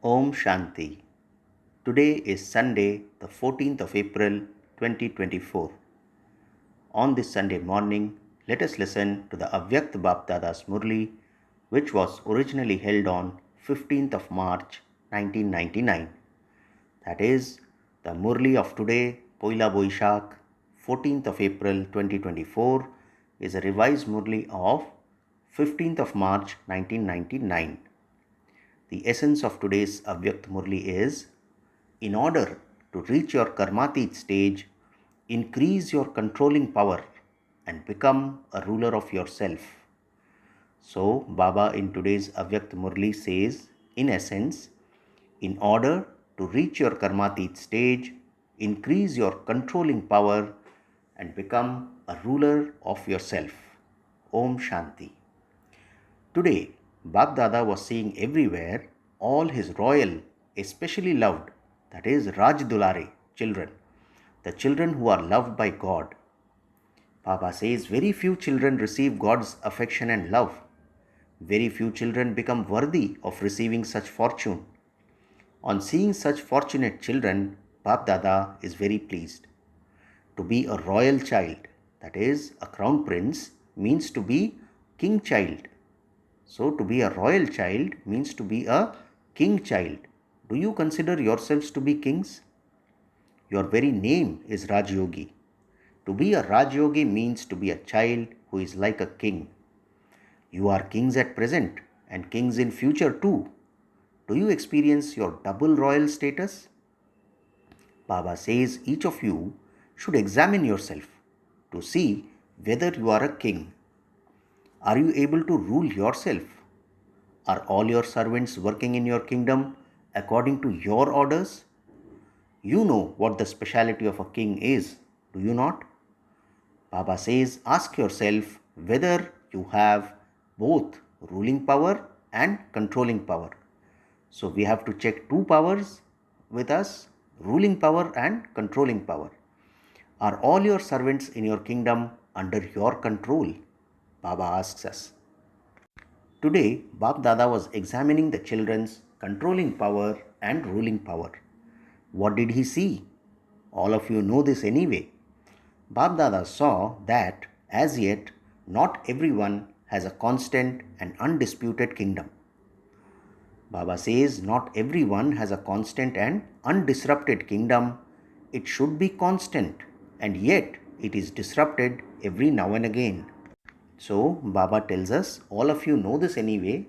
Om Shanti. Today is Sunday, the 14th of April 2024. On this Sunday morning, let us listen to the Avyakta Bapdada's Murli, which was originally held on 15th of March 1999. That is, the Murli of today, Poila Boishak, 14th of April 2024, is a revised Murli of 15th of March 1999. The essence of today's Avyakt Murli is, in order to reach your karmatit stage, increase your controlling power and become a ruler of yourself. So, Baba in today's Avyakt Murli says, in essence, in order to reach your karmatit stage, increase your controlling power and become a ruler of yourself. Om Shanti. Today, Bab Dada was seeing everywhere all his royal, especially loved, that is Raj Dulare, children, the children who are loved by God. Baba says very few children receive God's affection and love. Very few children become worthy of receiving such fortune. On seeing such fortunate children, Bab Dada is very pleased. To be a royal child, that is a crown prince, means to be king child. So, to be a royal child means to be a king child. Do you consider yourselves to be kings? Your very name is Raj Yogi. To be a Raj Yogi means to be a child who is like a king. You are kings at present and kings in future too. Do you experience your double royal status? Baba says each of you should examine yourself to see whether you are a king. Are you able to rule yourself? Are all your servants working in your kingdom according to your orders? You know what the speciality of a king is, do you not? Baba says, ask yourself whether you have both ruling power and controlling power. So we have to check two powers with us, ruling power and controlling power. Are all your servants in your kingdom under your control? Baba asks us. Today, Bab Dada was examining the children's controlling power and ruling power. What did he see? All of you know this anyway. Bab Dada saw that, as yet, not everyone has a constant and undisputed kingdom. Baba says not everyone has a constant and undisrupted kingdom. It should be constant, and yet it is disrupted every now and again. So, Baba tells us, all of you know this anyway,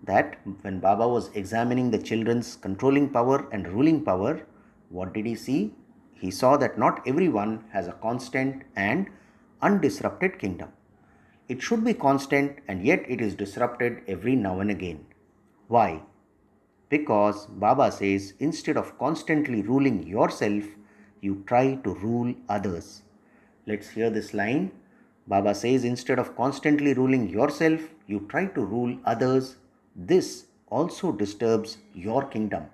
that when Baba was examining the children's controlling power and ruling power, what did he see? He saw that not everyone has a constant and undisrupted kingdom. It should be constant and yet it is disrupted every now and again. Why? Because Baba says instead of constantly ruling yourself, you try to rule others. Let's hear this line. Baba says instead of constantly ruling yourself, you try to rule others. This also disturbs your kingdom.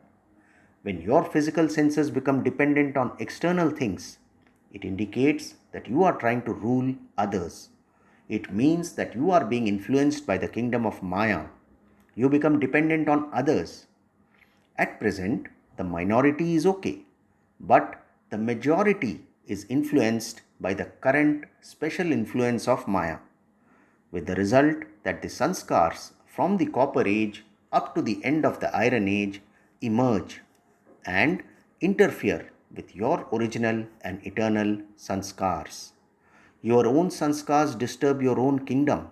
When your physical senses become dependent on external things, it indicates that you are trying to rule others. It means that you are being influenced by the kingdom of Maya. You become dependent on others. At present, the minority is okay, but the majority is influenced by the current special influence of Maya, with the result that the sanskars from the copper age up to the end of the iron age emerge and interfere with your original and eternal sanskars. Your own sanskars disturb your own kingdom.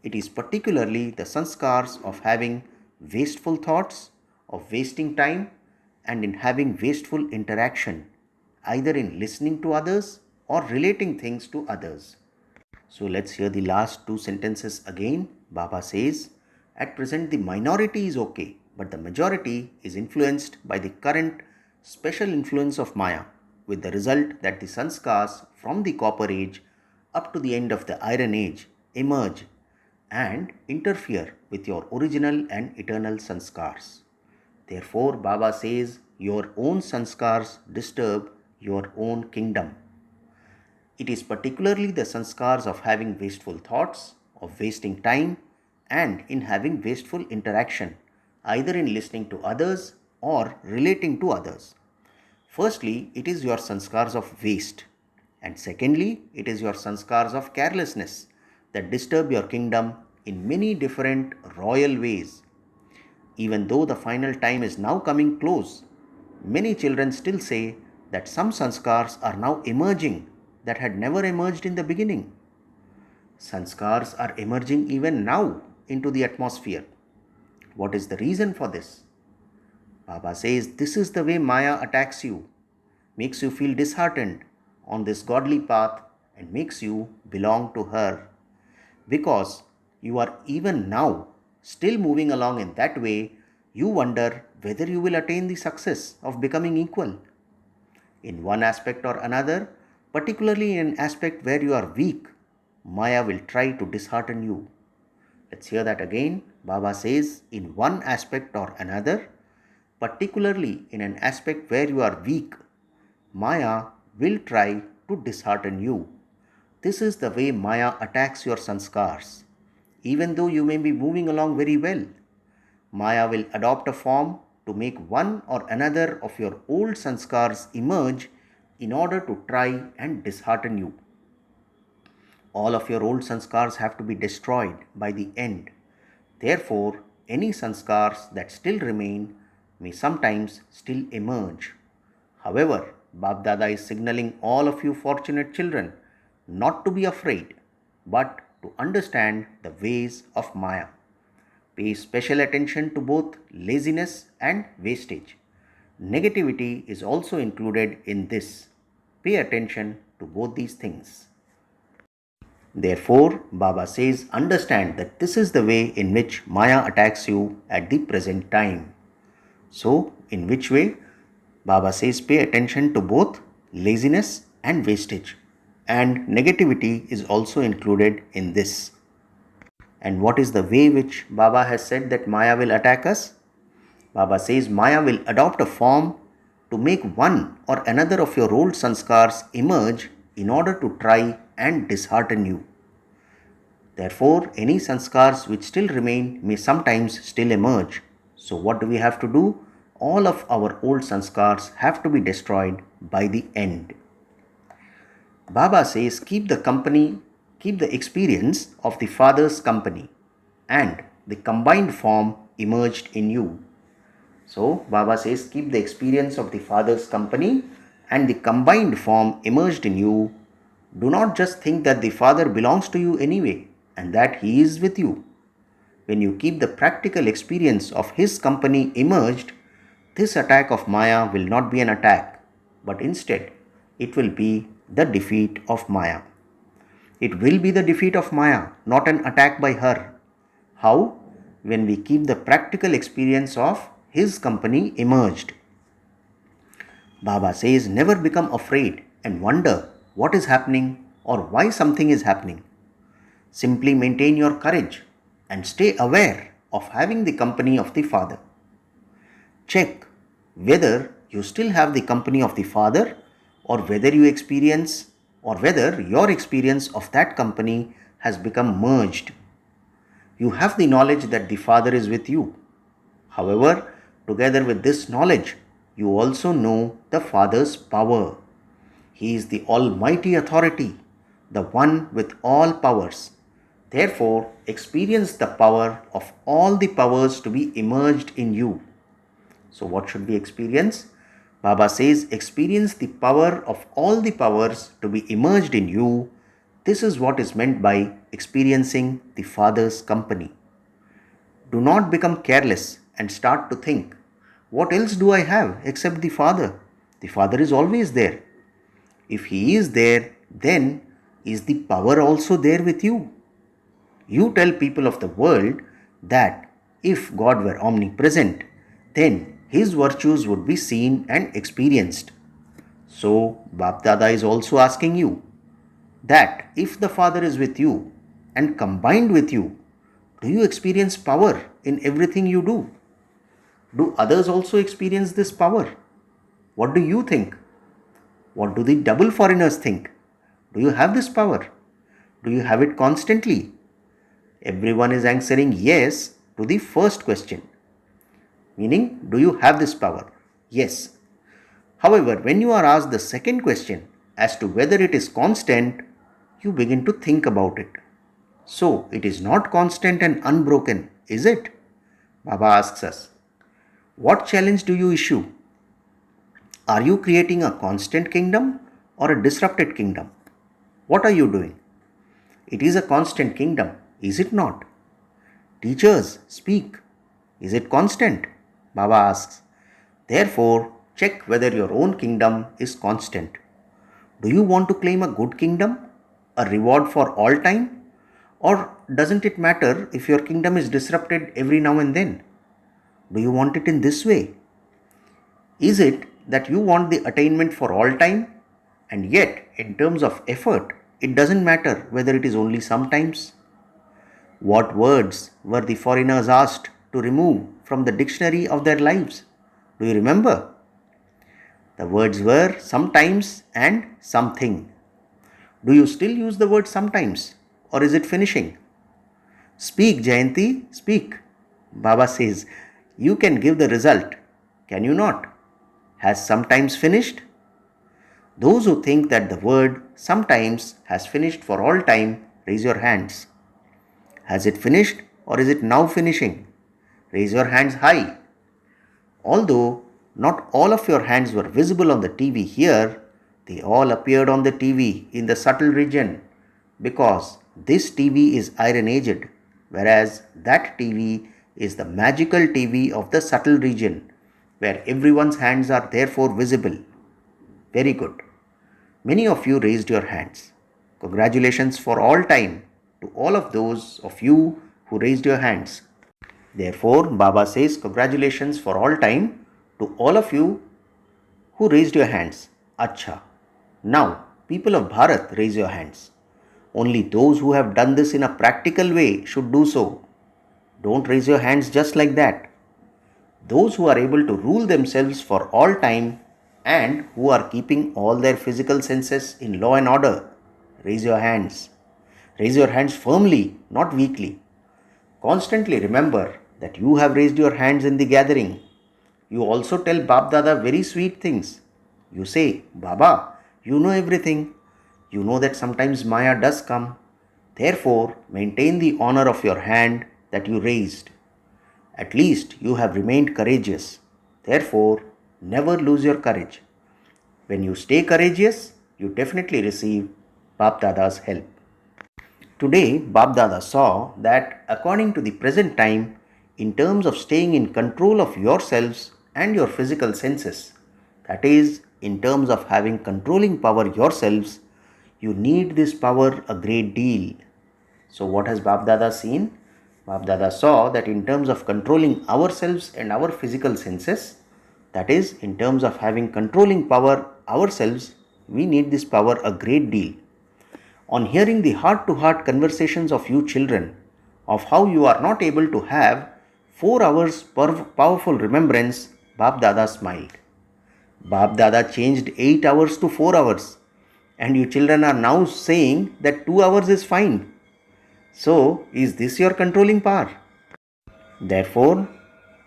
It is particularly the sanskars of having wasteful thoughts, of wasting time, and in having wasteful interaction, either in listening to others or relating things to others. So let's hear the last two sentences again. Baba says, at present the minority is okay, but the majority is influenced by the current special influence of Maya, with the result that the sanskars from the copper age up to the end of the iron age emerge and interfere with your original and eternal sanskars. Therefore, Baba says your own sanskars disturb your own kingdom. It is particularly the sanskars of having wasteful thoughts, of wasting time, and in having wasteful interaction, either in listening to others or relating to others. Firstly, it is your sanskars of waste. And secondly, it is your sanskars of carelessness that disturb your kingdom in many different royal ways. Even though the final time is now coming close, many children still say that some sanskars are now emerging that had never emerged in the beginning. Sanskars are emerging even now into the atmosphere. What is the reason for this? Baba says this is the way Maya attacks you, makes you feel disheartened on this godly path and makes you belong to her. Because you are even now still moving along in that way, you wonder whether you will attain the success of becoming equal. In one aspect or another, particularly in an aspect where you are weak, Maya will try to dishearten you. Let's hear that again. Baba says, in one aspect or another, particularly in an aspect where you are weak, Maya will try to dishearten you. This is the way Maya attacks your sanskars. Even though you may be moving along very well, Maya will adopt a form to make one or another of your old sanskars emerge in order to try and dishearten you. All of your old sanskars have to be destroyed by the end. Therefore, any sanskars that still remain may sometimes still emerge. However, Bap Dada is signaling all of you fortunate children not to be afraid, but to understand the ways of Maya. Pay special attention to both laziness and wastage. Negativity is also included in this. Pay attention to both these things. Therefore, Baba says, understand that this is the way in which Maya attacks you at the present time. So, in which way? Baba says, pay attention to both laziness and wastage. And negativity is also included in this. And what is the way which Baba has said that Maya will attack us? Baba says, Maya will adopt a form to make one or another of your old sanskars emerge in order to try and dishearten you. Therefore, any sanskars which still remain may sometimes still emerge. So what do we have to do? All of our old sanskars have to be destroyed by the end. Baba says, keep the experience of the Father's company and the combined form emerged in you. So, Baba says, keep the experience of the Father's company and the combined form emerged in you. Do not just think that the Father belongs to you anyway and that He is with you. When you keep the practical experience of His company emerged, this attack of Maya will not be an attack, but instead it will be the defeat of Maya. It will be the defeat of Maya, not an attack by her. How? When we keep the practical experience of His company emerged. Baba says, never become afraid and wonder what is happening or why something is happening. Simply maintain your courage and stay aware of having the company of the Father. Check whether you still have the company of the Father or whether your experience of that company has become merged. You have the knowledge that the Father is with you. However, together with this knowledge, you also know the Father's power. He is the Almighty Authority, the one with all powers. Therefore, experience the power of all the powers to be emerged in you. So what should we experience? Baba says, experience the power of all the powers to be emerged in you. This is what is meant by experiencing the Father's company. Do not become careless and start to think, what else do I have except the Father? The Father is always there. If He is there, then is the power also there with you? You tell people of the world that if God were omnipresent, then His virtues would be seen and experienced. So, Bap Dada is also asking you that if the Father is with you and combined with you, do you experience power in everything you do? Do others also experience this power? What do you think? What do the double foreigners think? Do you have this power? Do you have it constantly? Everyone is answering yes to the first question. Meaning, do you have this power? Yes. However, when you are asked the second question as to whether it is constant, you begin to think about it. So, it is not constant and unbroken, is it? Baba asks us. What challenge do you issue? Are you creating a constant kingdom or a disrupted kingdom? What are you doing? It is a constant kingdom, is it not? Teachers, speak. Is it constant? Baba asks. Therefore, check whether your own kingdom is constant. Do you want to claim a good kingdom? A reward for all time? Or doesn't it matter if your kingdom is disrupted every now and then? Do you want it in this way? Is it that you want the attainment for all time, and yet, in terms of effort, it doesn't matter whether it is only sometimes? What words were the foreigners asked to remove from the dictionary of their lives? Do you remember? The words were sometimes and something. Do you still use the word sometimes, or is it finishing? Speak, Jayanti, speak. Baba says, you can give the result, can you not? Has sometimes finished? Those who think that the word sometimes has finished for all time, raise your hands. Has it finished or is it now finishing? Raise your hands high. Although not all of your hands were visible on the TV here, they all appeared on the TV in the subtle region, because this TV is iron aged, whereas that TV is the magical TV of the subtle region, where everyone's hands are therefore visible. Very good. Many of you raised your hands. Congratulations for all time to all of those of you who raised your hands. Therefore, Baba says congratulations for all time to all of you who raised your hands. Acha. Now, people of Bharat, raise your hands. Only those who have done this in a practical way should do so. Don't raise your hands just like that. Those who are able to rule themselves for all time and who are keeping all their physical senses in law and order, raise your hands. Raise your hands firmly, not weakly. Constantly remember that you have raised your hands in the gathering. You also tell Bab Dada very sweet things. You say, Baba, you know everything. You know that sometimes Maya does come. Therefore, maintain the honor of your hand that you raised. At least you have remained courageous. Therefore, never lose your courage. When you stay courageous, you definitely receive Bab Dada's help. Today, Bab Dada saw that according to the present time, in terms of staying in control of yourselves and your physical senses, that is, in terms of having controlling power yourselves, you need this power a great deal. So what has Bab Dada seen? Bab Dada saw that in terms of controlling ourselves and our physical senses, that is, in terms of having controlling power ourselves, we need this power a great deal. On hearing the heart-to-heart conversations of you children, of how you are not able to have 4 hours powerful remembrance, Bab Dada smiled. Bab Dada changed 8 hours to 4 hours, and you children are now saying that 2 hours is fine. So, is this your controlling power? Therefore,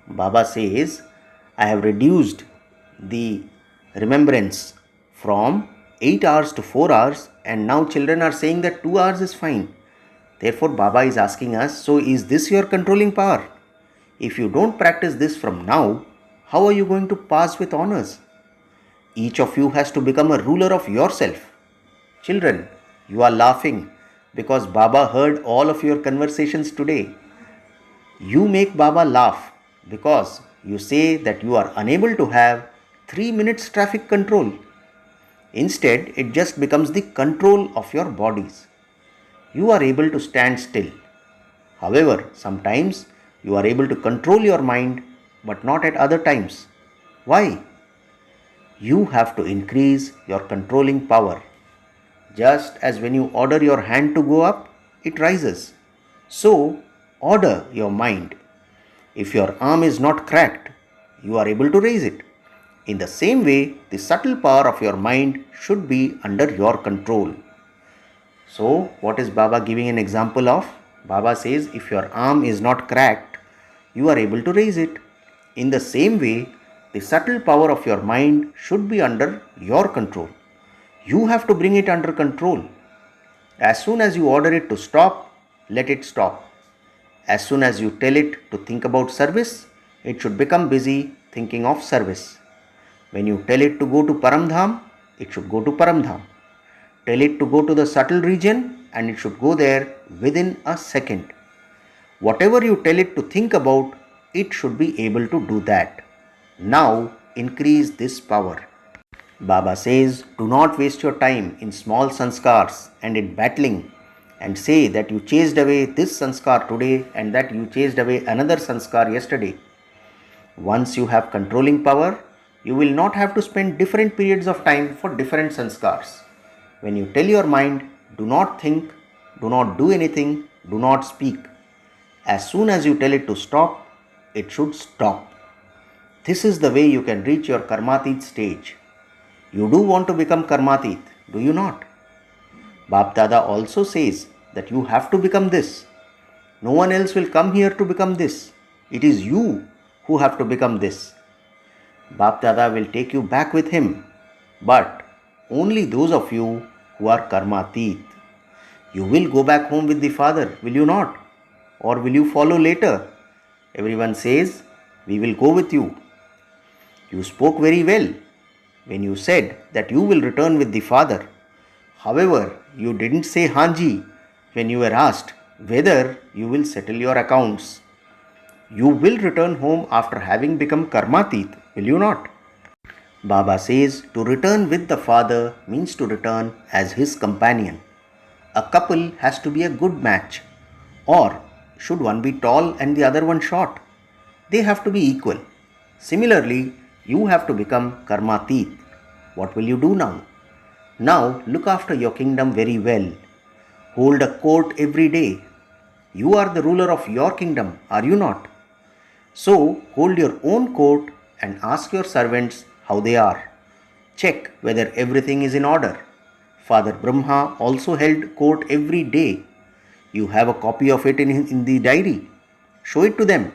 Baba says, I have reduced the remembrance from 8 hours to 4 hours, and now children are saying that 2 hours is fine. Therefore, Baba is asking us, so is this your controlling power? If you don't practice this from now, how are you going to pass with honors? Each of you has to become a ruler of yourself. Children, you are laughing because Baba heard all of your conversations today. You make Baba laugh because you say that you are unable to have 3 minutes traffic control. Instead, it just becomes the control of your bodies. You are able to stand still. However, sometimes you are able to control your mind, but not at other times. Why? You have to increase your controlling power. Just as when you order your hand to go up, it rises. So, order your mind. If your arm is not cracked, you are able to raise it. In the same way, the subtle power of your mind should be under your control. So, what is Baba giving an example of? Baba says, if your arm is not cracked, you are able to raise it. In the same way, the subtle power of your mind should be under your control. You have to bring it under control. As soon as you order it to stop, let it stop. As soon as you tell it to think about service, it should become busy thinking of service. When you tell it to go to Paramdham, it should go to Paramdham. Tell it to go to the subtle region and it should go there within a second. Whatever you tell it to think about, it should be able to do that. Now increase this power. Baba says, do not waste your time in small sanskars and in battling and say that you chased away this sanskar today and that you chased away another sanskar yesterday. Once you have controlling power, you will not have to spend different periods of time for different sanskars. When you tell your mind, do not think, do not do anything, do not speak. As soon as you tell it to stop, it should stop. This is the way you can reach your karmatit stage. You do want to become karmatit, do you not? Bap Dada also says that you have to become this. No one else will come here to become this. It is you who have to become this. Bap Dada will take you back with him, but only those of you who are karmatit. You will go back home with the father, will you not? Or will you follow later? Everyone says, we will go with you. You spoke very well when you said that you will return with the father. However, you didn't say Hanji when you were asked whether you will settle your accounts. You will return home after having become karmatit, will you not? Baba says to return with the father means to return as his companion. A couple has to be a good match. Or should one be tall and the other one short? They have to be equal. Similarly, you have to become karmatit. What will you do now? Now look after your kingdom very well. Hold a court every day. You are the ruler of your kingdom, are you not? So hold your own court and ask your servants how they are. Check whether everything is in order. Father Brahma also held court every day. You have a copy of it in the diary. Show it to them.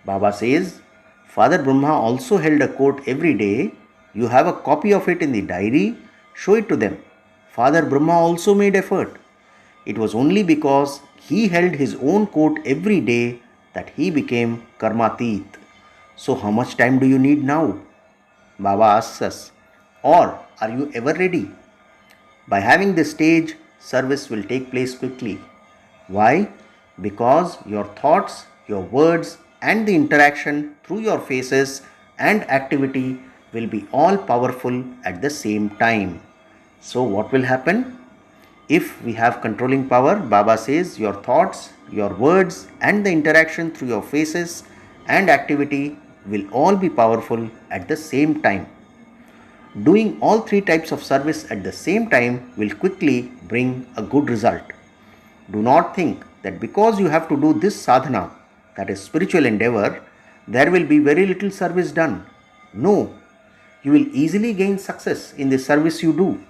Baba says, Father Brahma also held a court every day. You have a copy of it in the diary. Show it to them. Father Brahma also made effort. It was only because he held his own court every day that he became karmatit. So how much time do you need now? Baba asks us. Or are you ever ready? By having this stage, service will take place quickly. Why? Because your thoughts, your words and the interaction through your faces and activity will be all powerful at the same time. So what will happen? If we have controlling power, Baba says your thoughts, your words and the interaction through your faces and activity will all be powerful at the same time. Doing all three types of service at the same time will quickly bring a good result. Do not think that because you have to do this sadhana, that is spiritual endeavor, there will be very little service done. No, you will easily gain success in the service you do.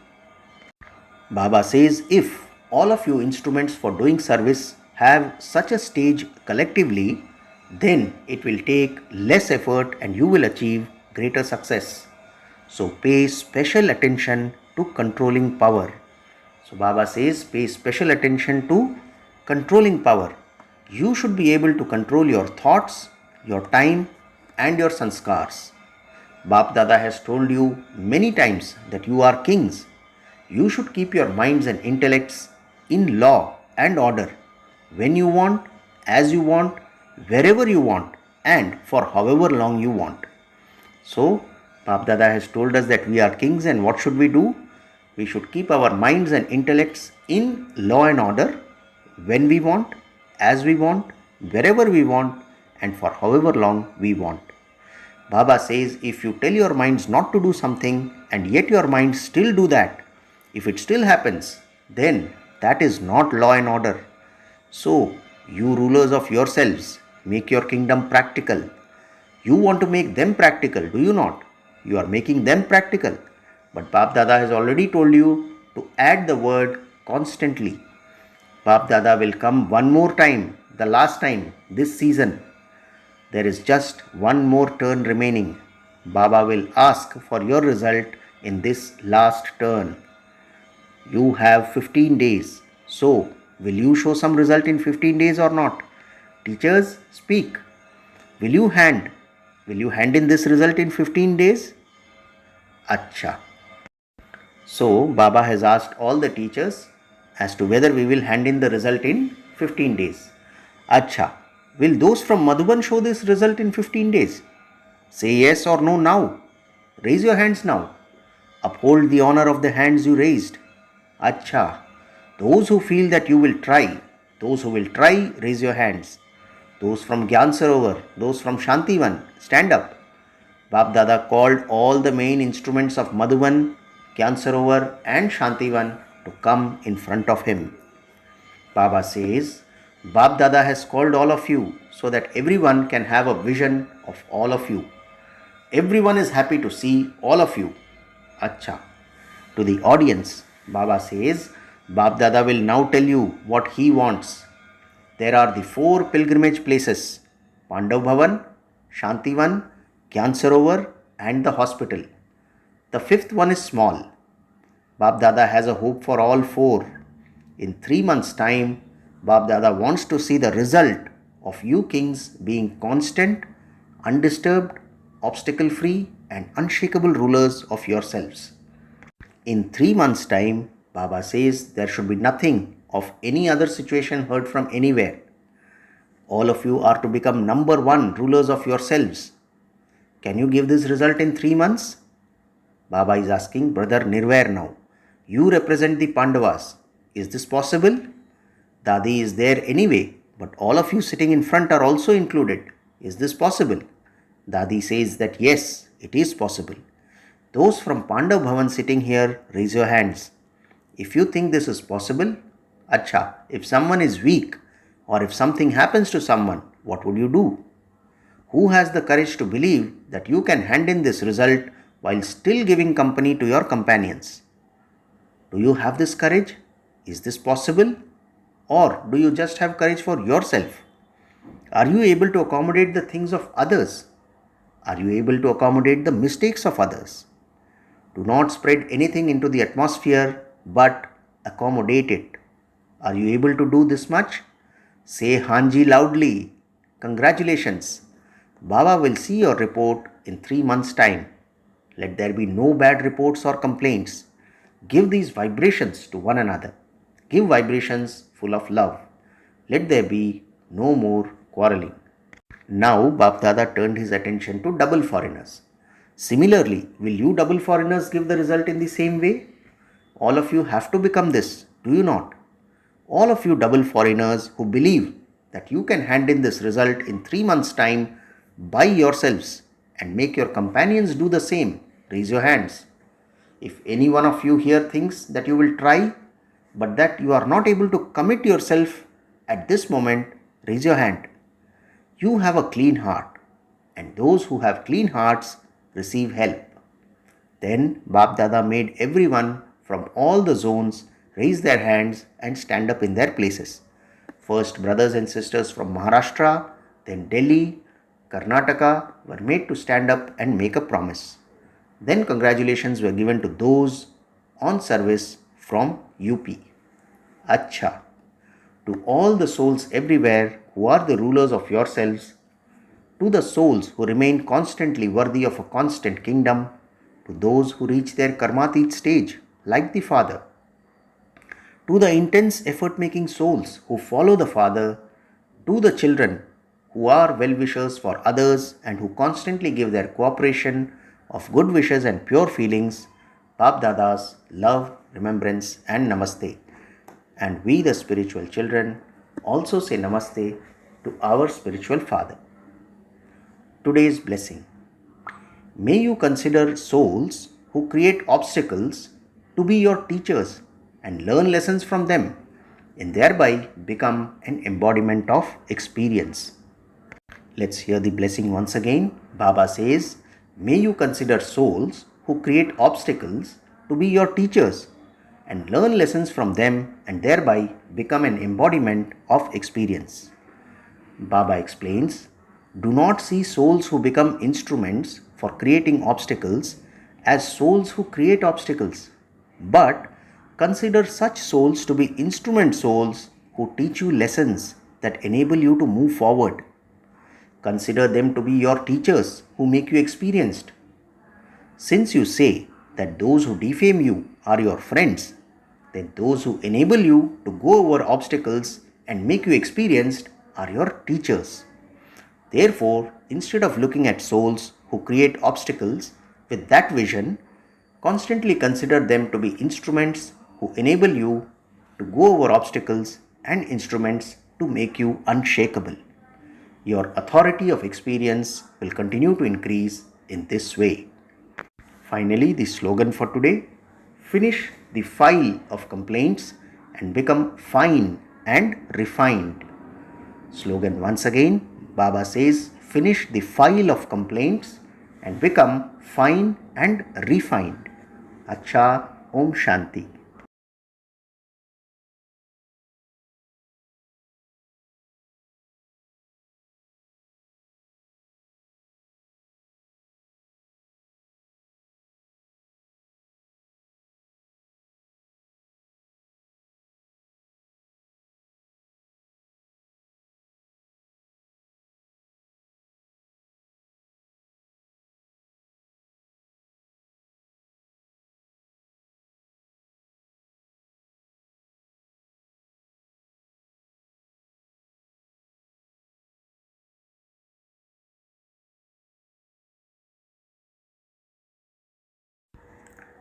Baba says if all of you instruments for doing service have such a stage collectively, then it will take less effort and you will achieve greater success. So pay special attention to controlling power. So Baba says pay special attention to controlling power. You should be able to control your thoughts, your time and your sanskars. Bap Dada has told you many times that you are kings. You should keep your minds and intellects in law and order when you want, as you want, wherever you want and for however long you want. So Bap Dada has told us that we are kings and what should we do? We should keep our minds and intellects in law and order when we want, as we want, wherever we want and for however long we want. Baba says if you tell your minds not to do something and yet your minds still do that, if it still happens, then that is not law and order. So, you rulers of yourselves, make your kingdom practical. You want to make them practical, do you not? You are making them practical. But Bap Dada has already told you to add the word constantly. Bap Dada will come one more time, the last time, this season. There is just one more turn remaining. Baba will ask for your result in this last turn. You have 15 days. So, will you show some result in 15 days or not? Teachers, speak. Will you hand? Will you hand in this result in 15 days? Acha. So, Baba has asked all the teachers as to whether we will hand in the result in 15 days. Acha. Will those from Madhuban show this result in 15 days? Say yes or no now. Raise your hands now. Uphold the honor of the hands you raised. Acha. Those who feel that you will try, raise your hands. Those from Gyan Sarovar, those from Shantivan, stand up. Bap Dada called all the main instruments of Madhuban, Gyan Sarovar and Shantivan to come in front of him. Baba says, Bap Dada has called all of you so that everyone can have a vision of all of you. Everyone is happy to see all of you. Acha. To the audience, Baba says, Bap Dada will now tell you what he wants. There are the 4 pilgrimage places, Pandav Bhavan, Shantivan, Gyan Sarovar and the hospital. The 5th one is small. Bap Dada has a hope for all 4. In 3 months' time, Bap Dada wants to see the result of you kings being constant, undisturbed, obstacle-free and unshakable rulers of yourselves. In 3 months' time, Baba says there should be nothing of any other situation heard from anywhere. All of you are to become number 1 rulers of yourselves. Can you give this result in 3 months? Baba is asking Brother Nirvair now. You represent the Pandavas. Is this possible? Dadi is there anyway, but all of you sitting in front are also included. Is this possible? Dadi says that yes, it is possible. Those from Pandav Bhavan sitting here, raise your hands. If you think this is possible, acha, if someone is weak or if something happens to someone, what would you do? Who has the courage to believe that you can hand in this result while still giving company to your companions? Do you have this courage? Is this possible? Or do you just have courage for yourself? Are you able to accommodate the things of others? Are you able to accommodate the mistakes of others? Do not spread anything into the atmosphere, but accommodate it. Are you able to do this much? Say Hanji loudly. Congratulations. Baba will see your report in 3 months' time. Let there be no bad reports or complaints. Give these vibrations to one another. Give vibrations full of love. Let there be no more quarreling. Now Bap Dada turned his attention to double foreigners. Similarly, will you double foreigners give the result in the same way? All of you have to become this, do you not? All of you double foreigners who believe that you can hand in this result in 3 months' time by yourselves and make your companions do the same, raise your hands. If any one of you here thinks that you will try, but that you are not able to commit yourself at this moment, raise your hand. You have a clean heart, and those who have clean hearts receive help. Then Bap Dada made everyone from all the zones raise their hands and stand up in their places. First, brothers and sisters from Maharashtra, then Delhi, Karnataka were made to stand up and make a promise. Then congratulations were given to those on service from UP. Acha. To all the souls everywhere who are the rulers of yourselves, to the souls who remain constantly worthy of a constant kingdom, to those who reach their karmatit stage like the Father, to the intense effort-making souls who follow the Father, to the children who are well-wishers for others and who constantly give their cooperation of good wishes and pure feelings, Bap Dada's love, remembrance and namaste. And we, the spiritual children, also say namaste to our spiritual father. Today's blessing. May you consider souls who create obstacles to be your teachers and learn lessons from them and thereby become an embodiment of experience. Let's hear the blessing once again. Baba says, may you consider souls who create obstacles to be your teachers and learn lessons from them and thereby become an embodiment of experience. Baba explains, Do not see souls who become instruments for creating obstacles as souls who create obstacles, but consider such souls to be instrument souls who teach you lessons that enable you to move forward. Consider them to be your teachers who make you experienced. Since you say that those who defame you are your friends, then those who enable you to go over obstacles and make you experienced are your teachers. Therefore, instead of looking at souls who create obstacles with that vision, constantly consider them to be instruments who enable you to go over obstacles and instruments to make you unshakable. Your authority of experience will continue to increase in this way. Finally, the slogan for today: finish the file of complaints and become fine and refined. Slogan once again: Baba says, finish the file of complaints and become fine and refined. Acha, Om Shanti.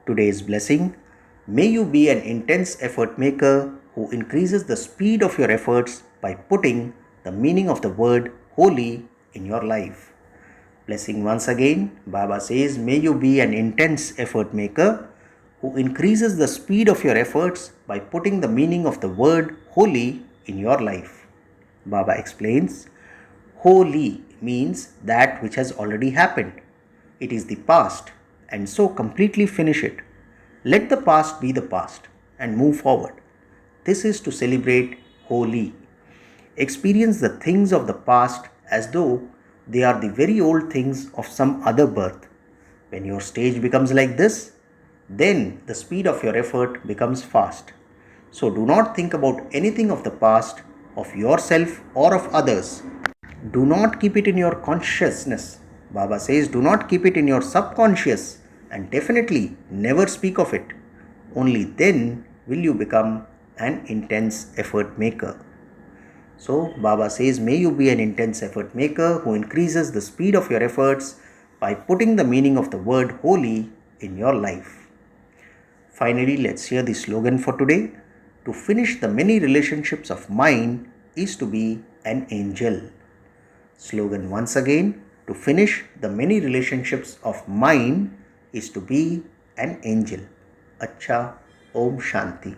Today's blessing: may you be an intense effort maker who increases the speed of your efforts by putting the meaning of the word holy in your life. Blessing once again, Baba says, may you be an intense effort maker who increases the speed of your efforts by putting the meaning of the word holy in your life. Baba explains, holy means that which has already happened. It is the past, and so completely finish it. Let the past be the past and move forward. This is to celebrate holy. Experience the things of the past as though they are the very old things of some other birth. When your stage becomes like this, then the speed of your effort becomes fast. So do not think about anything of the past, of yourself or of others. Do not keep it in your consciousness. Baba says, do not keep it in your subconscious, and definitely never speak of it. Only then will you become an intense effort maker. So Baba says, may you be an intense effort maker who increases the speed of your efforts by putting the meaning of the word holy in your life. Finally, let's hear the slogan for today. To finish the many relationships of mine is to be an angel. Slogan once again: to finish the many relationships of mine is to be an angel. Acha, Om Shanti.